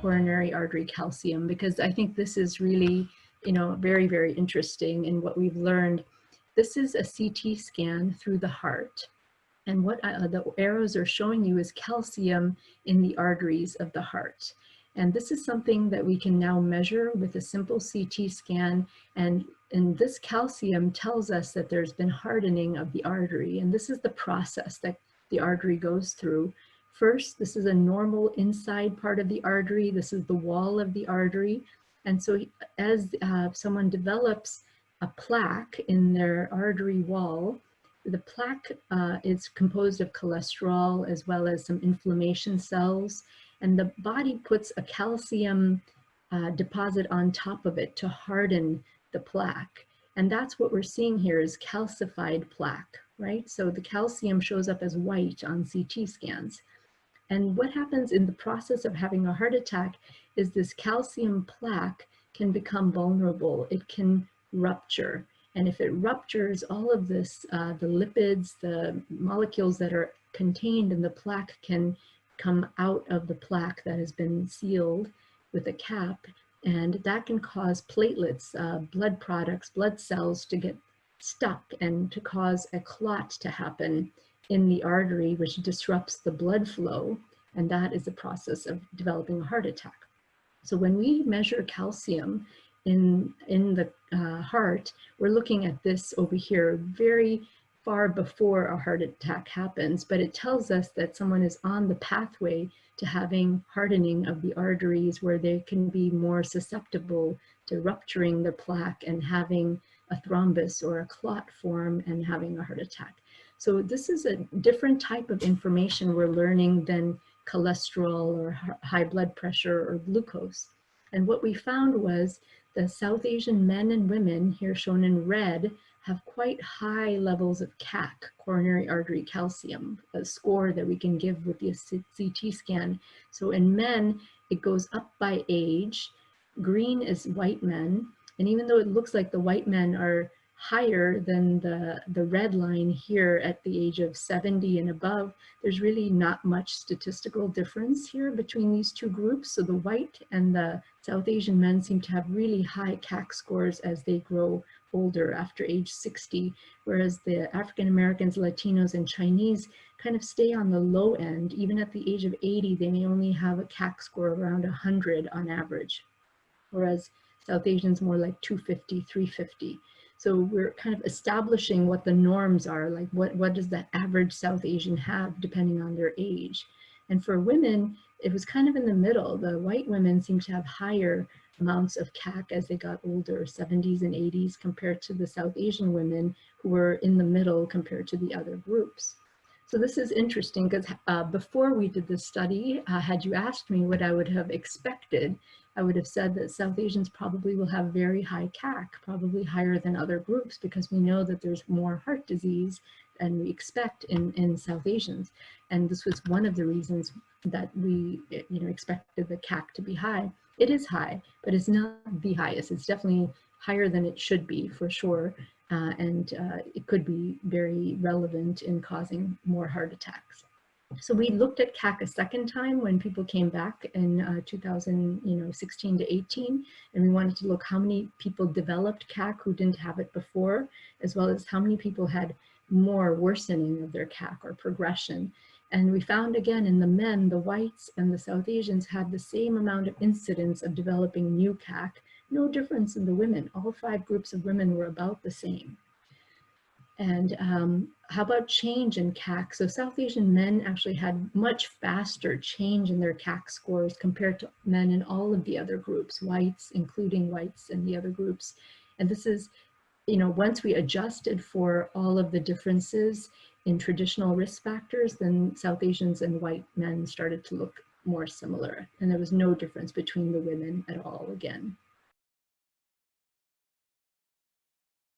coronary artery calcium, because I think this is really, you know, very, very interesting in what we've learned. This is a CT scan through the heart. And what the arrows are showing you is calcium in the arteries of the heart. And this is something that we can now measure with a simple CT scan. And this calcium tells us that there's been hardening of the artery. And this is the process that the artery goes through. First, this is a normal inside part of the artery. This is the wall of the artery. And so as someone develops a plaque in their artery wall, the plaque is composed of cholesterol as well as some inflammation cells, and the body puts a calcium deposit on top of it to harden the plaque. And that's what we're seeing here is calcified plaque, right? So the calcium shows up as white on CT scans. And what happens in the process of having a heart attack is this calcium plaque can become vulnerable. It can rupture. And if it ruptures, all of this, the lipids, the molecules that are contained in the plaque can come out of the plaque that has been sealed with a cap. And that can cause platelets, blood products, blood cells to get stuck and to cause a clot to happen in the artery, which disrupts the blood flow. And that is the process of developing a heart attack. So when we measure calcium in the heart, we're looking at this over here very far before a heart attack happens, but it tells us that someone is on the pathway to having hardening of the arteries where they can be more susceptible to rupturing the plaque and having a thrombus or a clot form and having a heart attack. So this is a different type of information we're learning than cholesterol or high blood pressure or glucose. And what we found was the South Asian men and women, here shown in red, have quite high levels of CAC, coronary artery calcium, a score that we can give with the CT scan. So in men, it goes up by age. Green is white men. And even though it looks like the white men are higher than the red line here at the age of 70 and above, there's really not much statistical difference here between these two groups. So the white and the South Asian men seem to have really high CAC scores as they grow older after age 60, whereas the African Americans, Latinos, and Chinese kind of stay on the low end. Even at the age of 80, they may only have a CAC score around 100 on average, whereas South Asians more like 250, 350. So we're kind of establishing what the norms are, like what does the average South Asian have depending on their age. And for women, it was kind of in the middle. The white women seem to have higher amounts of CAC as they got older, 70s and 80s, compared to the South Asian women who were in the middle compared to the other groups. So this is interesting because before we did this study, had you asked me what I would have expected, I would have said that South Asians probably will have very high CAC, probably higher than other groups, because we know that there's more heart disease than we expect in South Asians. And this was one of the reasons that we expected the CAC to be high. It is high, but it's not the highest. It's definitely higher than it should be, for sure. And it could be very relevant in causing more heart attacks. So we looked at CAC a second time when people came back in 2016 to 18, and we wanted to look how many people developed CAC who didn't have it before, as well as how many people had more worsening of their CAC or progression. And we found again in the men, the whites and the South Asians had the same amount of incidence of developing new CAC, no difference in the women. All 5 groups of women were about the same. And how about change in CAC? So South Asian men actually had much faster change in their CAC scores compared to men in all of the other groups, whites, including whites and the other groups. And this is, once we adjusted for all of the differences in traditional risk factors, then South Asians and white men started to look more similar. And there was no difference between the women at all again.